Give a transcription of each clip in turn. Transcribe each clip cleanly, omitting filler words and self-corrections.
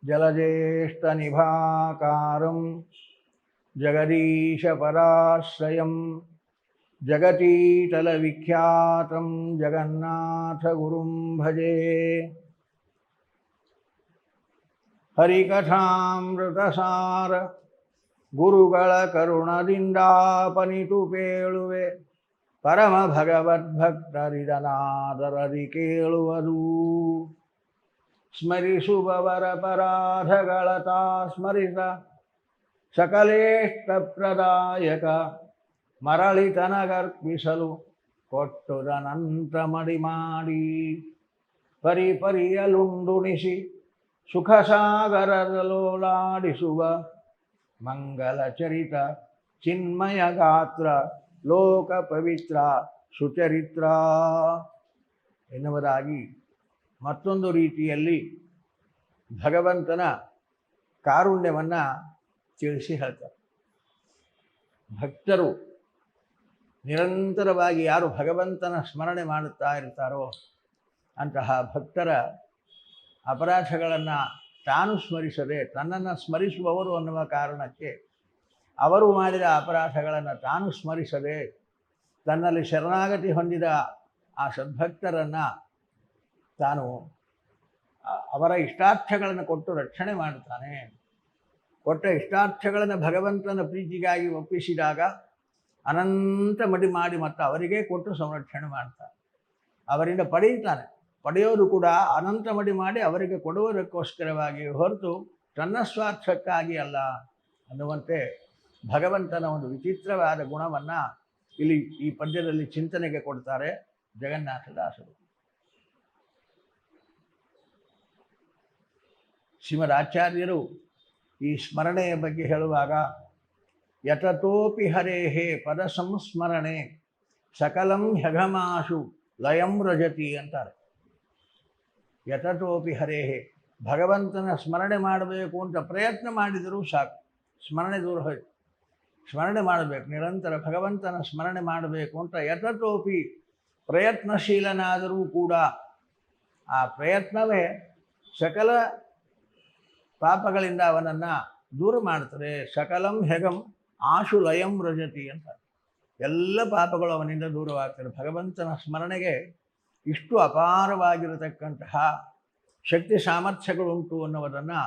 जलज्येष्ठनिभाकारं जगदीशपराश्रयं जगतीतलविख्यातं जगन्नाथगुरुं भजे। ಹರಿಕಥಾಮೃತಸಾರ ಗುರುಗಳ ಕರುಣದಿಂದಾಪನಿತು ಪೇಳುವೆ ಪರಮ ಭಗವದ್ಭಕ್ತರಿದನಾದರದಿ ಕೇಳುವುದು. ಸ್ಮರಿಸುವವರ ಪರಾಧಗಳತಾ ಸ್ಮರಿತ ಸಕಲೇಷ್ಟಪ್ರದಾಯಕ ಮರಳಿತನಗರ್ಪಿಸಲು ಕೊಟ್ಟುದನಂತ ಮಡಿ ಮಾಡಿ ಪರಿಪರಿಯಲುಂಡುಣಿಸಿ ಸುಖ ಸಾಗರದಲೋಲಾಡಿಸುವ ಮಂಗಲ ಚರಿತ ಚಿನ್ಮಯ ಗಾತ್ರ ಲೋಕ ಪವಿತ್ರ ಸುಚರಿತ್ರ ಎನ್ನುವುದಾಗಿ ಮತ್ತೊಂದು ರೀತಿಯಲ್ಲಿ ಭಗವಂತನ ಕಾರುಣ್ಯವನ್ನು ತಿಳಿಸಿ ಹೇಳ್ತಾರೆ. ಭಕ್ತರು ನಿರಂತರವಾಗಿ ಯಾರು ಭಗವಂತನ ಸ್ಮರಣೆ ಮಾಡುತ್ತಾ ಇರ್ತಾರೋ ಅಂತಹ ಭಕ್ತರ ಅಪರಾಧಗಳನ್ನು ತಾನು ಸ್ಮರಿಸದೆ ತನ್ನನ್ನು ಸ್ಮರಿಸುವವರು ಅನ್ನುವ ಕಾರಣಕ್ಕೆ ಅವರು ಮಾಡಿದ ಅಪರಾಧಗಳನ್ನು ತಾನು ಸ್ಮರಿಸದೆ ತನ್ನಲ್ಲಿ ಶರಣಾಗತಿ ಹೊಂದಿದ ಆ ಸದ್ಭಕ್ತರನ್ನು ತಾನು ಅವರ ಇಷ್ಟಾರ್ಥಗಳನ್ನು ಕೊಟ್ಟು ರಕ್ಷಣೆ ಮಾಡುತ್ತಾನೆ. ಕೊಟ್ಟ ಇಷ್ಟಾರ್ಥಗಳನ್ನು ಭಗವಂತನ ಪ್ರೀತಿಗಾಗಿ ಒಪ್ಪಿಸಿದಾಗ ಅನಂತ ಮಡಿ ಮಾಡಿ ಮತ್ತು ಅವರಿಗೇ ಕೊಟ್ಟು ಸಂರಕ್ಷಣೆ ಮಾಡ್ತಾನೆ. ಅವರಿಂದ ಪಡೆಯುತ್ತಾನೆ. ಪಡೆಯೋದು ಕೂಡ ಅನಂತ ಮಡಿ ಮಾಡಿ ಅವರಿಗೆ ಕೊಡುವುದಕ್ಕೋಸ್ಕರವಾಗಿ ಹೊರತು ತನ್ನ ಸ್ವಾರ್ಥಕ್ಕಾಗಿ ಅಲ್ಲ ಅನ್ನುವಂತೆ ಭಗವಂತನ ಒಂದು ವಿಚಿತ್ರವಾದ ಗುಣವನ್ನು ಇಲ್ಲಿ ಈ ಪದ್ಯದಲ್ಲಿ ಚಿಂತನೆಗೆ ಕೊಡ್ತಾರೆ ಜಗನ್ನಾಥದಾಸರು. ಶ್ರೀಮದಾಚಾರ್ಯರು ಈ ಸ್ಮರಣೆಯ ಬಗ್ಗೆ ಹೇಳುವಾಗ ಯತತೋಪಿ ಹರೇಹೇ ಪದ ಸಂಸ್ಮರಣೆ ಸಕಲಂ ಹ್ಯಘಮಾಶು ಲಯಂ ರಜತಿ ಅಂತಾರೆ. ಯತತೋಪಿ ಹರೇಹೇ, ಭಗವಂತನ ಸ್ಮರಣೆ ಮಾಡಬೇಕು ಅಂತ ಪ್ರಯತ್ನ ಮಾಡಿದರೂ ಸಾಕು, ಸ್ಮರಣೆ ದೂರ ಹೋಯ್ತು. ಸ್ಮರಣೆ ಮಾಡಬೇಕು, ನಿರಂತರ ಭಗವಂತನ ಸ್ಮರಣೆ ಮಾಡಬೇಕು ಅಂತ ಯತತೋಪಿ ಪ್ರಯತ್ನಶೀಲನಾದರೂ ಕೂಡ ಆ ಪ್ರಯತ್ನವೇ ಸಕಲ ಪಾಪಗಳಿಂದ ಅವನನ್ನು ದೂರ ಮಾಡ್ತಾರೆ. ಸಕಲಂ ಹೆಗಂ ಆಶು ಲಯಂ ರಜತಿ ಅಂತ ಎಲ್ಲ ಪಾಪಗಳು ಅವನಿಂದ ದೂರವಾಗ್ತದೆ. ಭಗವಂತನ ಸ್ಮರಣೆಗೆ ಇಷ್ಟು ಅಪಾರವಾಗಿರತಕ್ಕಂತಹ ಶಕ್ತಿ ಸಾಮರ್ಥ್ಯಗಳುಂಟು ಅನ್ನುವುದನ್ನು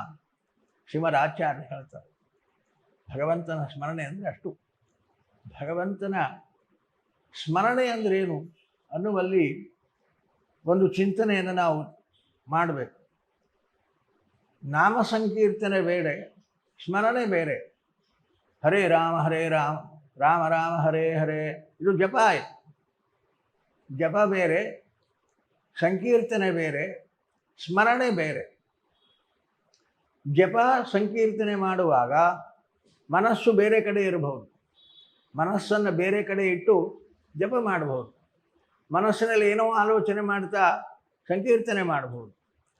ಶ್ರೀಮದಾಚಾರ್ಯ ಹೇಳ್ತಾರೆ. ಭಗವಂತನ ಸ್ಮರಣೆ ಅಂದರೆ ಅಷ್ಟು. ಭಗವಂತನ ಸ್ಮರಣೆ ಅಂದ್ರೇನು ಅನ್ನುವಲ್ಲಿ ಒಂದು ಚಿಂತನೆಯನ್ನು ನಾವು ಮಾಡಬೇಕು. ನಾಮ ಸಂಕೀರ್ತನೆ ಬೇರೆ, ಸ್ಮರಣೆ ಬೇರೆ. ಹರೇ ರಾಮ ರಾಮ ರಾಮ ಹರೇ ಹರೇ ಇದು ಜಪ ಆಯಿತು. ಜಪ ಬೇರೆ, ಸಂಕೀರ್ತನೆ ಬೇರೆ, ಸ್ಮರಣೆ ಬೇರೆ. ಜಪ ಸಂಕೀರ್ತನೆ ಮಾಡುವಾಗ ಮನಸ್ಸು ಬೇರೆ ಕಡೆ ಇರಬಹುದು. ಮನಸ್ಸನ್ನು ಬೇರೆ ಕಡೆ ಇಟ್ಟು ಜಪ ಮಾಡಬಹುದು. ಮನಸ್ಸಿನಲ್ಲಿ ಏನೋ ಆಲೋಚನೆ ಮಾಡ್ತಾ ಸಂಕೀರ್ತನೆ ಮಾಡಬಹುದು.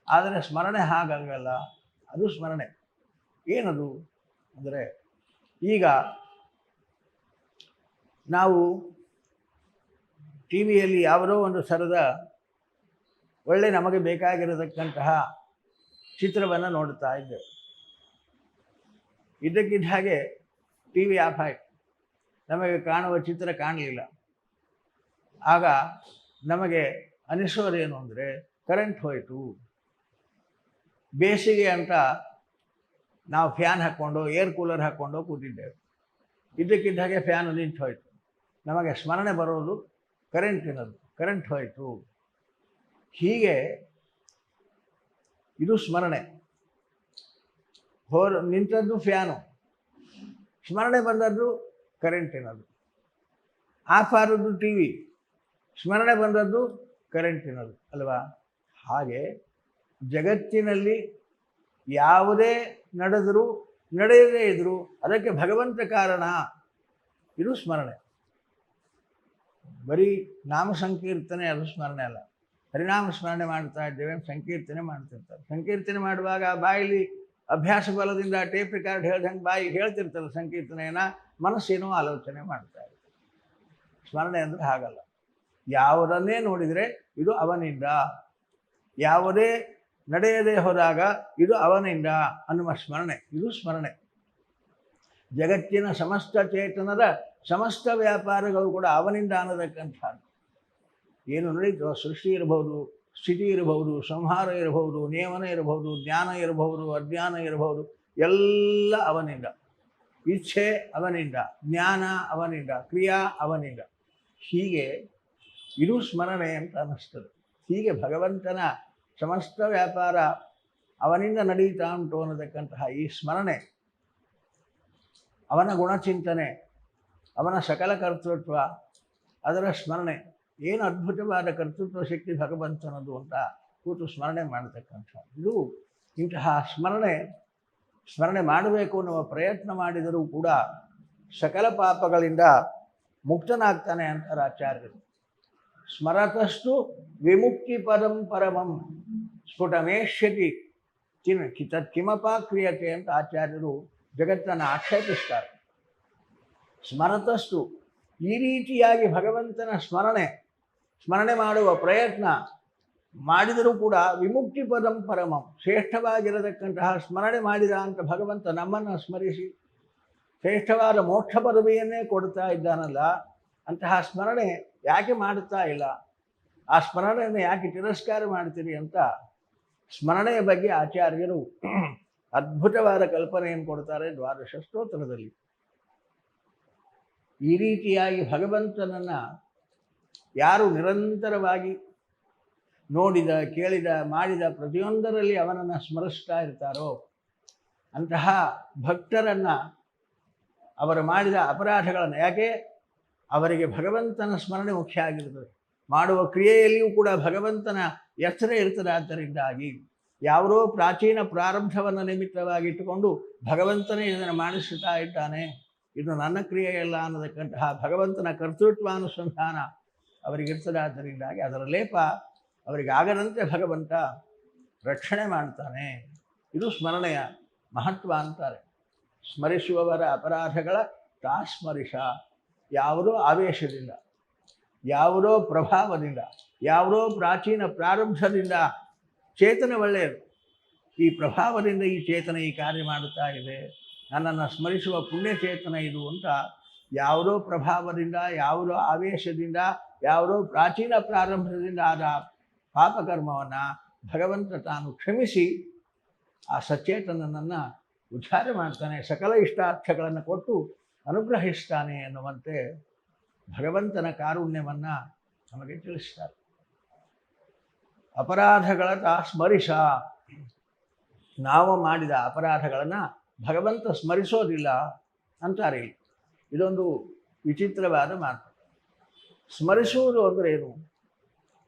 ಆದರೆ ಸ್ಮರಣೆ ಹಾಗಾಗಲ್ಲ. ಅದು ಸ್ಮರಣೆ ಏನದು ಅಂದರೆ, ಈಗ ನಾವು ಟಿ ವಿಯಲ್ಲಿ ಯಾವುದೋ ಒಂದು ಥರದ ಒಳ್ಳೆ ನಮಗೆ ಬೇಕಾಗಿರತಕ್ಕಂತಹ ಚಿತ್ರವನ್ನು ನೋಡುತ್ತಾ ಇದ್ದೇವೆ. ಇದ್ದಕ್ಕಿದ್ದ ಹಾಗೆ ಟಿ ವಿ ಆಫ್ ಆಯಿತು, ನಮಗೆ ಕಾಣುವ ಚಿತ್ರ ಕಾಣಲಿಲ್ಲ. ಆಗ ನಮಗೆ ಅನಿಸೋದೇನು ಅಂದರೆ ಕರೆಂಟ್ ಹೋಯಿತು. ಬೇಸಿಗೆ ಅಂತ ನಾವು ಫ್ಯಾನ್ ಹಾಕ್ಕೊಂಡು ಏರ್ ಕೂಲರ್ ಹಾಕ್ಕೊಂಡು ಕೂತಿದ್ದೇವೆ. ಇದ್ದಕ್ಕಿದ್ದ ಹಾಗೆ ಫ್ಯಾನ್ ನಿಂತು ಹೋಯಿತು. ನಮಗೆ ಸ್ಮರಣೆ ಬರೋದು ಕರೆಂಟಿನದು, ಕರೆಂಟ್ ಹೋಯಿತು. ಹೀಗೆ ಇದು ಸ್ಮರಣೆ. ನಿಂತದ್ದು ಫ್ಯಾನು, ಸ್ಮರಣೆ ಬಂದದ್ದು ಕರೆಂಟಿನದು. ಆಫ್ ಆದದ್ದು ಟಿ ವಿ, ಸ್ಮರಣೆ ಬಂದದ್ದು ಕರೆಂಟಿನದು ಅಲ್ವಾ? ಹಾಗೆ ಜಗತ್ತಿನಲ್ಲಿ ಯಾವುದೇ ನಡೆದರೂ ನಡೆಯದೇ ಇದ್ದರೂ ಅದಕ್ಕೆ ಭಗವಂತ ಕಾರಣ. ಇದು ಸ್ಮರಣೆ. ಬರೀ ನಾಮ ಸಂಕೀರ್ತನೆ ಅದು ಸ್ಮರಣೆ ಅಲ್ಲ. ಹರಿನಾಮ ಸ್ಮರಣೆ ಮಾಡ್ತಾ ಇದ್ದೇವೆ, ಸಂಕೀರ್ತನೆ ಮಾಡ್ತಿರ್ತಾರೆ. ಸಂಕೀರ್ತನೆ ಮಾಡುವಾಗ ಬಾಯಲ್ಲಿ ಅಭ್ಯಾಸ ಬಲದಿಂದ ಟೇಪ್ ರೆಕಾರ್ಡ್ ಹೇಳ್ದಂಗೆ ಬಾಯಿ ಹೇಳ್ತಿರ್ತಾರೆ ಸಂಕೀರ್ತನೆಯನ್ನು, ಮನಸ್ಸೇನೋ ಆಲೋಚನೆ ಮಾಡ್ತಾ ಇರ್ತಾರೆ. ಸ್ಮರಣೆ ಅಂದರೆ ಹಾಗಲ್ಲ. ಯಾವುದನ್ನೇ ನೋಡಿದರೆ ಇದು ಅವನಿಂದ, ಯಾವುದೇ ನಡೆಯದೇ ಹೋದಾಗ ಇದು ಅವನಿಂದ ಅನ್ನುವ ಸ್ಮರಣೆ, ಇದು ಸ್ಮರಣೆ. ಜಗತ್ತಿನ ಸಮಸ್ತ ಚೇತನದ ಸಮಸ್ತ ವ್ಯಾಪಾರಗಳು ಕೂಡ ಅವನಿಂದ ಅನ್ನತಕ್ಕಂಥದ್ದು. ಏನು ನಡೀತೋ, ಸೃಷ್ಟಿ ಇರಬಹುದು, ಸ್ಥಿತಿ ಇರಬಹುದು, ಸಂಹಾರ ಇರಬಹುದು, ನಿಯಮನ ಇರಬಹುದು, ಜ್ಞಾನ ಇರಬಹುದು, ಅಜ್ಞಾನ ಇರಬಹುದು, ಎಲ್ಲ ಅವನಿಂದ. ಇಚ್ಛೆ ಅವನಿಂದ, ಜ್ಞಾನ ಅವನಿಂದ, ಕ್ರಿಯಾ ಅವನಿಂದ. ಹೀಗೆ ಇದು ಸ್ಮರಣೆ ಅಂತ ಅನ್ನಿಸ್ತದೆ. ಹೀಗೆ ಭಗವಂತನ ಸಮಸ್ತ ವ್ಯಾಪಾರ ಅವನಿಂದ ನಡೀತಾ ಉಂಟು ಅನ್ನತಕ್ಕಂತಹ ಈ ಸ್ಮರಣೆ, ಅವನ ಗುಣಚಿಂತನೆ, ಅವನ ಸಕಲ ಕರ್ತೃತ್ವ, ಅದರ ಸ್ಮರಣೆ, ಏನು ಅದ್ಭುತವಾದ ಕರ್ತೃತ್ವ ಶಕ್ತಿ ಭಗವಂತನದು ಅಂತ ಕೂತು ಸ್ಮರಣೆ ಮಾಡತಕ್ಕಂಥ ಇದು. ಇಂತಹ ಸ್ಮರಣೆ ಮಾಡಬೇಕು ಅನ್ನುವ ಪ್ರಯತ್ನ ಮಾಡಿದರೂ ಕೂಡ ಸಕಲ ಪಾಪಗಳಿಂದ ಮುಕ್ತನಾಗ್ತಾನೆ ಅಂತಾರೆ ಆಚಾರ್ಯರು. ಸ್ಮರತಸ್ತು ವಿಮುಕ್ತಿ ಪದಂ ಪರಮಂ ಸ್ಫುಟಮೇಷ್ಯತಿ ಕಿಮಪ ಕ್ರಿಯತೆ ಅಂತ ಆಚಾರ್ಯರು ಜಗತ್ತನ್ನು ಆಕ್ಷೇಪಿಸ್ತಾರೆ. ಸ್ಮರತಸ್ತು, ಈ ರೀತಿಯಾಗಿ ಭಗವಂತನ ಸ್ಮರಣೆ ಮಾಡುವ ಪ್ರಯತ್ನ ಮಾಡಿದರೂ ಕೂಡ ವಿಮುಕ್ತಿ ಪದಂ ಪರಮಂ, ಶ್ರೇಷ್ಠವಾಗಿರತಕ್ಕಂತಹ ಸ್ಮರಣೆ ಮಾಡಿದ ಅಂತ ಭಗವಂತ ನಮ್ಮನ್ನು ಸ್ಮರಿಸಿ ಶ್ರೇಷ್ಠವಾದ ಮೋಕ್ಷ ಪದವಿಯನ್ನೇ ಕೊಡ್ತಾ ಇದ್ದಾನಲ್ಲ, ಅಂತಹ ಸ್ಮರಣೆ ಯಾಕೆ ಮಾಡುತ್ತಾ ಇಲ್ಲ, ಆ ಸ್ಮರಣೆಯನ್ನು ಯಾಕೆ ತಿರಸ್ಕಾರ ಮಾಡ್ತೀರಿ ಅಂತ ಸ್ಮರಣೆಯ ಬಗ್ಗೆ ಆಚಾರ್ಯರು ಅದ್ಭುತವಾದ ಕಲ್ಪನೆಯನ್ನು ಕೊಡ್ತಾರೆ ದ್ವಾದಶ ಸ್ತೋತ್ರದಲ್ಲಿ. ಈ ರೀತಿಯಾಗಿ ಭಗವಂತನನ್ನು ಯಾರು ನಿರಂತರವಾಗಿ ನೋಡಿದ, ಕೇಳಿದ, ಮಾಡಿದ ಪ್ರತಿಯೊಂದರಲ್ಲಿ ಅವನನ್ನು ಸ್ಮರಿಸ್ತಾ ಇರ್ತಾರೋ ಅಂತಹ ಭಕ್ತರನ್ನು ಅವರು ಮಾಡಿದ ಅಪರಾಧಗಳನ್ನು, ಯಾಕೆ ಅವರಿಗೆ ಭಗವಂತನ ಸ್ಮರಣೆ ಮುಖ್ಯ ಆಗಿರ್ತದೆ, ಮಾಡುವ ಕ್ರಿಯೆಯಲ್ಲಿಯೂ ಕೂಡ ಭಗವಂತನ ಎಚ್ಚರ ಇರ್ತದೆ. ಆದ್ದರಿಂದಾಗಿ ಯಾವುದೋ ಪ್ರಾಚೀನ ಪ್ರಾರಬ್ಧವನ್ನು ನಿಮಿತ್ತವಾಗಿಟ್ಟುಕೊಂಡು ಭಗವಂತನೇ ಇದನ್ನು ಮಾಡಿಸುತ್ತಾ ಇದ್ದಾನೆ, ಇದು ನನ್ನ ಕ್ರಿಯೆಯಲ್ಲ ಅನ್ನತಕ್ಕಂತಹ ಭಗವಂತನ ಕರ್ತೃತ್ವಾನುಸಂಧಾನ ಅವರಿಗಿರ್ತದೆ. ಆದ್ದರಿಂದಾಗಿ ಅದರ ಲೇಪ ಅವರಿಗೆ ಆಗದಂತೆ ಭಗವಂತ ರಕ್ಷಣೆ ಮಾಡ್ತಾನೆ. ಇದು ಸ್ಮರಣೆಯ ಮಹತ್ವ ಅಂತಾರೆ. ಸ್ಮರಿಸುವವರ ಅಪರಾಧಗಳ ತಾಸ್ಮರಿಷ, ಯಾವುದೋ ಆವೇಶದಿಂದ, ಯಾವುದೋ ಪ್ರಭಾವದಿಂದ, ಯಾವುದೋ ಪ್ರಾಚೀನ ಪ್ರಾರಬ್ಧದಿಂದ ಚೇತನ ಒಳ್ಳೆಯದು, ಈ ಪ್ರಭಾವದಿಂದ ಈ ಚೇತನ ಈ ಕಾರ್ಯ ಮಾಡುತ್ತಾ ಇದೆ, ನನ್ನನ್ನು ಸ್ಮರಿಸುವ ಪುಣ್ಯಚೇತನ ಇದು ಅಂತ ಯಾವುದೋ ಪ್ರಭಾವದಿಂದ, ಯಾವುದೋ ಆವೇಶದಿಂದ, ಯಾವುದೋ ಪ್ರಾಚೀನ ಪ್ರಾರಂಭದಿಂದ ಆದ ಪಾಪಕರ್ಮವನ್ನು ಭಗವಂತ ತಾನು ಕ್ಷಮಿಸಿ ಆ ಸಚೇತನನನ್ನು ಉದ್ಧಾರ ಮಾಡ್ತಾನೆ, ಸಕಲ ಇಷ್ಟಾರ್ಥಗಳನ್ನು ಕೊಟ್ಟು ಅನುಗ್ರಹಿಸ್ತಾನೆ ಎನ್ನುವಂತೆ ಭಗವಂತನ ಕಾರುಣ್ಯವನ್ನು ನಮಗೆ ತಿಳಿಸ್ತಾರೆ. ಅಪರಾಧಗಳ ಸ್ಮರಿಸ, ನಾವು ಮಾಡಿದ ಅಪರಾಧಗಳನ್ನು ಭಗವಂತ ಸ್ಮರಿಸೋದಿಲ್ಲ ಅಂತಾರೆ. ಇದೊಂದು ವಿಚಿತ್ರವಾದ ಮಾತು. ಸ್ಮರಿಸುವುದು ಅಂದರೆ ಏನು?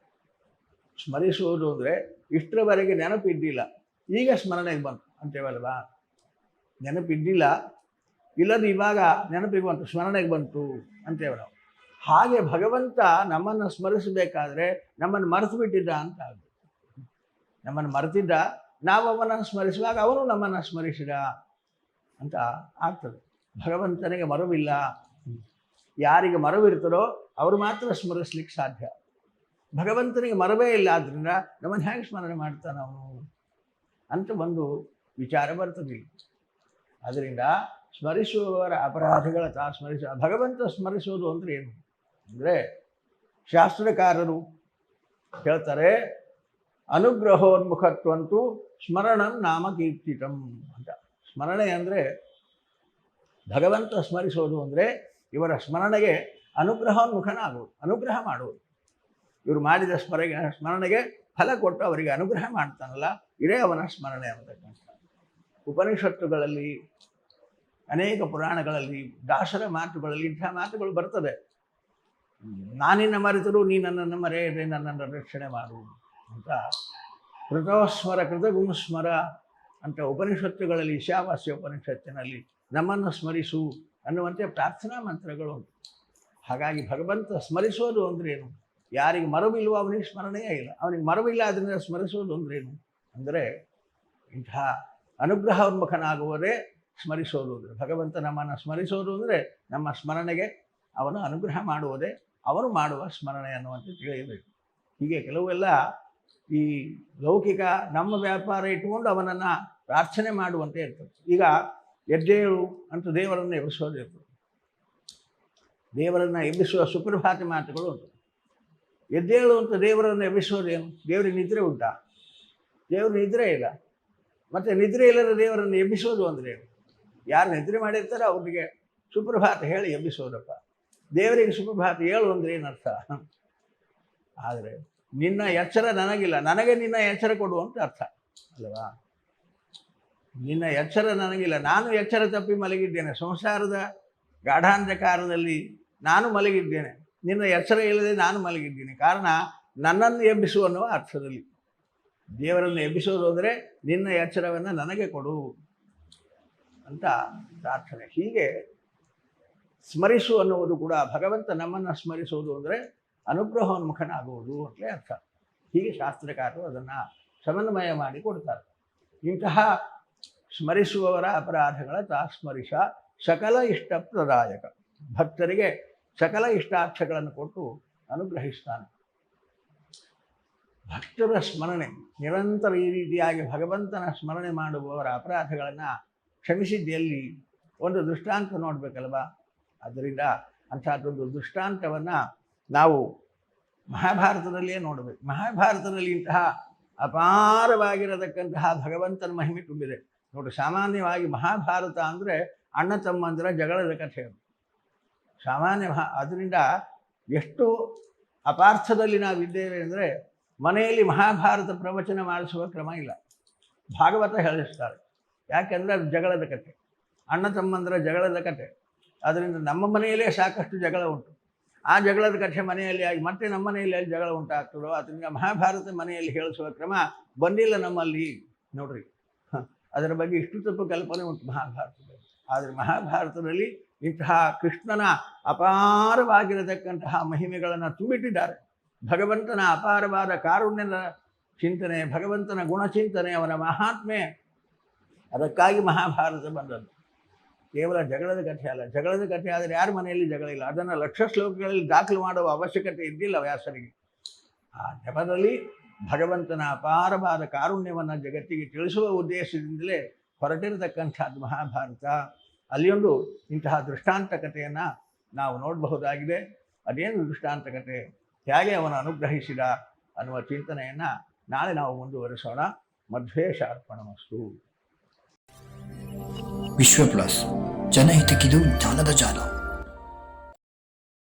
ಸ್ಮರಿಸುವುದು ಅಂದರೆ ಇಷ್ಟರವರೆಗೆ ನೆನಪಿದ್ದಿಲ್ಲ, ಈಗ ಸ್ಮರಣೆಗೆ ಬಂತು ಅಂತೇವಲ್ವಾ. ನೆನಪಿದ್ದಿಲ್ಲ, ಇಲ್ಲದ ಇವಾಗ ನೆನಪಿಗೆ ಬಂತು, ಸ್ಮರಣೆಗೆ ಬಂತು ಅಂತೇವೆ ನಾವು. ಹಾಗೆ ಭಗವಂತ ನಮ್ಮನ್ನು ಸ್ಮರಿಸಬೇಕಾದ್ರೆ ನಮ್ಮನ್ನು ಮರೆತು ಬಿಟ್ಟಿದ್ದ ಅಂತ ಆಗುತ್ತೆ. ನಮ್ಮನ್ನು ಮರೆತಿದ್ದ, ನಾವು ಅವನನ್ನು ಸ್ಮರಿಸುವಾಗ ಅವನು ನಮ್ಮನ್ನು ಸ್ಮರಿಸಿದ ಅಂತ ಆಗ್ತದೆ. ಭಗವಂತನಿಗೆ ಮರವಿಲ್ಲ. ಯಾರಿಗೆ ಮರವಿರ್ತದೋ ಅವರು ಮಾತ್ರ ಸ್ಮರಿಸ್ಲಿಕ್ಕೆ ಸಾಧ್ಯ. ಭಗವಂತನಿಗೆ ಮರವೇ ಇಲ್ಲ, ಆದ್ದರಿಂದ ನಮ್ಮನ್ನು ಹೇಗೆ ಸ್ಮರಣೆ ಮಾಡ್ತಾನೆ ಅವನು ಅಂತ ಒಂದು ವಿಚಾರ ಬರ್ತದೆ. ಅದರಿಂದ ಸ್ಮರಿಸುವವರ ಅಪರಾಧಗಳ ಭಗವಂತ ಸ್ಮರಿಸುವುದು ಅಂದರೆ ಏನು ಅಂದರೆ, ಶಾಸ್ತ್ರಕಾರರು ಹೇಳ್ತಾರೆ, ಅನುಗ್ರಹೋನ್ಮುಖತ್ವಂತೂ ಸ್ಮರಣಂ ನಾಮ ಕೀರ್ತಿತಂ ಅಂತ. ಸ್ಮರಣೆ ಅಂದರೆ ಭಗವಂತ ಸ್ಮರಿಸೋದು ಅಂದರೆ ಇವರ ಸ್ಮರಣೆಗೆ ಅನುಗ್ರಹೋನ್ಮುಖನಾಗುವುದು, ಅನುಗ್ರಹ ಮಾಡುವುದು. ಇವರು ಮಾಡಿದ ಸ್ಮರಣೆಗೆ ಫಲ ಕೊಟ್ಟು ಅವರಿಗೆ ಅನುಗ್ರಹ ಮಾಡ್ತಾನಲ್ಲ, ಇದೇ ಅವನ ಸ್ಮರಣೆ ಅಂತಕ್ಕಂಥ. ಉಪನಿಷತ್ತುಗಳಲ್ಲಿ, ಅನೇಕ ಪುರಾಣಗಳಲ್ಲಿ, ದಾಸರ ಮಾತುಗಳಲ್ಲಿ ಇಂಥ ಮಾತುಗಳು ಬರ್ತದೆ. ನಾನಿನ್ನ ಮರೆತರೂ ನೀ ನನ್ನನ್ನು ಮರೆಯದೆ ನನ್ನನ್ನು ರಕ್ಷಣೆ ಮಾಡು ಅಂತ. ಕೃತೋಸ್ಮರ ಕೃತಗುಂಸ್ಮರ ಅಂತ ಉಪನಿಷತ್ತುಗಳಲ್ಲಿ, ಈಶಾವಾಸ್ಯ ಉಪನಿಷತ್ತಿನಲ್ಲಿ ನಮ್ಮನ್ನು ಸ್ಮರಿಸು ಅನ್ನುವಂತೆ ಪ್ರಾರ್ಥನಾ ಮಂತ್ರಗಳು ಉಂಟು. ಹಾಗಾಗಿ ಭಗವಂತ ಸ್ಮರಿಸೋದು ಅಂದ್ರೇನು? ಯಾರಿಗೆ ಮರವಿಲ್ವೋ ಅವನಿಗೆ ಸ್ಮರಣೆಯೇ ಇಲ್ಲ. ಅವನಿಗೆ ಮರವಿಲ್ಲ, ಅದರಿಂದ ಸ್ಮರಿಸೋದು ಅಂದ್ರೇನು ಅಂದರೆ ಇಂತಹ ಅನುಗ್ರಹೋನ್ಮುಖನಾಗುವುದೇ ಸ್ಮರಿಸೋದು ಅಂದರೆ. ಭಗವಂತ ನಮ್ಮನ್ನು ಸ್ಮರಿಸೋದು ಅಂದರೆ ನಮ್ಮ ಸ್ಮರಣೆಗೆ ಅವನು ಅನುಗ್ರಹ ಮಾಡುವುದೇ ಅವನು ಮಾಡುವ ಸ್ಮರಣೆ ಅನ್ನುವಂತೆ ತಿಳಿಯಬೇಕು. ಹೀಗೆ ಕೆಲವೆಲ್ಲ ಈ ಲೌಕಿಕ ನಮ್ಮ ವ್ಯಾಪಾರ ಇಟ್ಟುಕೊಂಡು ಅವನನ್ನು ಪ್ರಾರ್ಥನೆ ಮಾಡುವಂತೆ ಇರ್ತದೆ. ಈಗ ಎದ್ದೇಳು ಅಂತ ದೇವರನ್ನು ಎಬ್ಬಿಸೋದು ಇರ್ತದೆ. ದೇವರನ್ನು ಎಬ್ಬಿಸುವ ಸುಪ್ರಭಾತ ಮಾತುಗಳು ಉಂಟು. ಎದ್ದೇಳು ಅಂತ ದೇವರನ್ನು ಎಬ್ಬಿಸೋದೇನು? ದೇವರಿಗೆ ನಿದ್ರೆ ಉಂಟಾ? ದೇವರು ನಿದ್ರೆ ಇಲ್ಲ. ಮತ್ತು ನಿದ್ರೆ ಇಲ್ಲದ ದೇವರನ್ನು ಎಬ್ಬಿಸೋದು ಅಂದರೆ ಯಾರು ನಿದ್ರೆ ಮಾಡಿರ್ತಾರೋ ಅವ್ರಿಗೆ ಸುಪ್ರಭಾತ ಹೇಳಿ ಎಬ್ಬಿಸೋದಪ್ಪ. ದೇವರಿಗೆ ಸುಪ್ರಭಾತ ಹೇಳು ಅಂದರೆ ಏನರ್ಥ? ಆದರೆ ನಿನ್ನ ಎಚ್ಚರ ನನಗಿಲ್ಲ, ನನಗೆ ನಿನ್ನ ಎಚ್ಚರ ಕೊಡು ಅಂತ ಅರ್ಥ ಅಲ್ವಾ? ನಿನ್ನ ಎಚ್ಚರ ನನಗಿಲ್ಲ, ನಾನು ಎಚ್ಚರ ತಪ್ಪಿ ಮಲಗಿದ್ದೇನೆ, ಸಂಸಾರದ ಗಾಢಾಂಧಕಾರದಲ್ಲಿ ನಾನು ಮಲಗಿದ್ದೇನೆ, ನಿನ್ನ ಎಚ್ಚರ ಇಲ್ಲದೆ ನಾನು ಮಲಗಿದ್ದೀನಿ. ಕಾರಣ ನನ್ನನ್ನು ಎಬ್ಬಿಸು ಅನ್ನುವ ಅರ್ಥದಲ್ಲಿ. ದೇವರನ್ನು ಎಬ್ಬಿಸೋದು ಅಂದರೆ ನಿನ್ನ ಎಚ್ಚರವನ್ನು ನನಗೆ ಕೊಡು ಅಂತ ಪ್ರಾರ್ಥನೆ. ಹೀಗೆ ಸ್ಮರಿಸು ಅನ್ನುವುದು ಕೂಡ ಭಗವಂತ ನಮ್ಮನ್ನು ಸ್ಮರಿಸುವುದು ಅಂದರೆ ಅನುಗ್ರಹೋನ್ಮುಖನಾಗುವುದು ಅಂತಲೇ ಅರ್ಥ. ಹೀಗೆ ಶಾಸ್ತ್ರಕಾರರು ಅದನ್ನು ಸಮನ್ವಯ ಮಾಡಿ ಕೊಡ್ತಾರೆ. ಇಂತಹ ಸ್ಮರಿಸುವವರ ಅಪರಾಧಗಳ ತಾಸ್ಮರಿಸ ಸಕಲ ಇಷ್ಟಪ್ರದಾಯಕ. ಭಕ್ತರಿಗೆ ಸಕಲ ಇಷ್ಟಾರ್ಥಗಳನ್ನು ಕೊಟ್ಟು ಅನುಗ್ರಹಿಸ್ತಾನೆ. ಭಕ್ತರ ಸ್ಮರಣೆ ನಿರಂತರ ಈ ರೀತಿಯಾಗಿ ಭಗವಂತನ ಸ್ಮರಣೆ ಮಾಡುವವರ ಅಪರಾಧಗಳನ್ನು ಕ್ಷಮಿಸಿದ್ದೆಲ್ಲಿ? ಒಂದು ದೃಷ್ಟಾಂತ ನೋಡಬೇಕಲ್ವಾ? ಆದ್ದರಿಂದ ಅಂಥದ್ದೊಂದು ದೃಷ್ಟಾಂತವನ್ನು ನಾವು ಮಹಾಭಾರತದಲ್ಲಿಯೇ ನೋಡಬೇಕು. ಮಹಾಭಾರತದಲ್ಲಿ ಇಂತಹ ಅಪಾರವಾಗಿರತಕ್ಕಂತಹ ಭಗವಂತನ ಮಹಿಮೆ ತುಂಬಿದೆ ನೋಡಿ. ಸಾಮಾನ್ಯವಾಗಿ ಮಹಾಭಾರತ ಅಂದರೆ ಅಣ್ಣ ತಮ್ಮಂದಿರ ಜಗಳದ ಕಥೆ. ಅದರಿಂದ ಎಷ್ಟು ಅಪಾರ್ಥದಲ್ಲಿ ನಾವಿದ್ದೇವೆ ಅಂದರೆ ಮನೆಯಲ್ಲಿ ಮಹಾಭಾರತ ಪ್ರವಚನ ಮಾಡಿಸುವ ಕ್ರಮ ಇಲ್ಲ. ಭಾಗವತ ಹೇಳಿಸ್ತಾರೆ. ಯಾಕೆಂದರೆ ಅದು ಜಗಳದ ಕಥೆ, ಅಣ್ಣ ತಮ್ಮಂದಿರ ಜಗಳದ ಕಥೆ. ಅದರಿಂದ ನಮ್ಮ ಮನೆಯಲ್ಲೇ ಸಾಕಷ್ಟು ಜಗಳ ಉಂಟು. ಆ ಜಗಳದ ಕಥೆ ಮನೆಯಲ್ಲಿ ಆಗಿ ಮತ್ತೆ ನಮ್ಮ ಮನೆಯಲ್ಲಿ ಅಲ್ಲಿ ಜಗಳ ಉಂಟಾಗ್ತದೋ. ಅದರಿಂದ ಮಹಾಭಾರತ ಮನೆಯಲ್ಲಿ ಹೇಳಿಸುವ ಕ್ರಮ ಬಂದಿಲ್ಲ ನಮ್ಮಲ್ಲಿ ನೋಡ್ರಿ. ಅದರ ಬಗ್ಗೆ ಇಷ್ಟು ತಪ್ಪು ಕಲ್ಪನೆ ಉಂಟು ಮಹಾಭಾರತದಲ್ಲಿ. ಆದರೆ ಮಹಾಭಾರತದಲ್ಲಿ ಇಂತಹ ಕೃಷ್ಣನ ಅಪಾರವಾಗಿರತಕ್ಕಂತಹ ಮಹಿಮೆಗಳನ್ನು ತುಂಬಿಟ್ಟಿದ್ದಾರೆ. ಭಗವಂತನ ಅಪಾರವಾದ ಕಾರುಣ್ಯದ ಚಿಂತನೆ, ಭಗವಂತನ ಗುಣಚಿಂತನೆ, ಅವನ ಮಹಾತ್ಮೆ, ಅದಕ್ಕಾಗಿ ಮಹಾಭಾರತ ಬಂದದ್ದು. ಕೇವಲ ಜಗಳದ ಕಥೆ ಅಲ್ಲ. ಜಗಳದ ಕಥೆ ಆದರೆ ಯಾರ ಮನೆಯಲ್ಲಿ ಜಗಳ ಇಲ್ಲ. ಅದನ್ನು ಲಕ್ಷ ಶ್ಲೋಕಗಳಲ್ಲಿ ದಾಖಲು ಮಾಡುವ ಅವಶ್ಯಕತೆ ಇದ್ದಿಲ್ಲ ವ್ಯಾಸರಿಗೆ. ಆ ನೆಪದಲ್ಲಿ ಭಗವಂತನ ಅಪಾರವಾದ ಕಾರುಣ್ಯವನ್ನು ಜಗತ್ತಿಗೆ ತಿಳಿಸುವ ಉದ್ದೇಶದಿಂದಲೇ ಹೊರಟಿರತಕ್ಕಂಥದ್ದು ಮಹಾಭಾರತ. ಅಲ್ಲಿಯೊಂದು ಇಂತಹ ದೃಷ್ಟಾಂತ ಕಥೆಯನ್ನು ನಾವು ನೋಡಬಹುದಾಗಿದೆ. ಅದೇನು ದೃಷ್ಟಾಂತ ಕಥೆ, ಹೇಗೆ ಅವನು ಅನುಗ್ರಹಿಸಿದ ಅನ್ನುವ ಚಿಂತನೆಯನ್ನು ನಾಳೆ ನಾವು ಮುಂದುವರಿಸೋಣ. ಮಧ್ವೇಶಾರ್ಪಣಮಸ್ತು. ವಿಶ್ವ ಪ್ಲಸ್ ಜನಹಿತಕ್ಕಿದು ಜ್ಞಾನದ ಜಾಲ.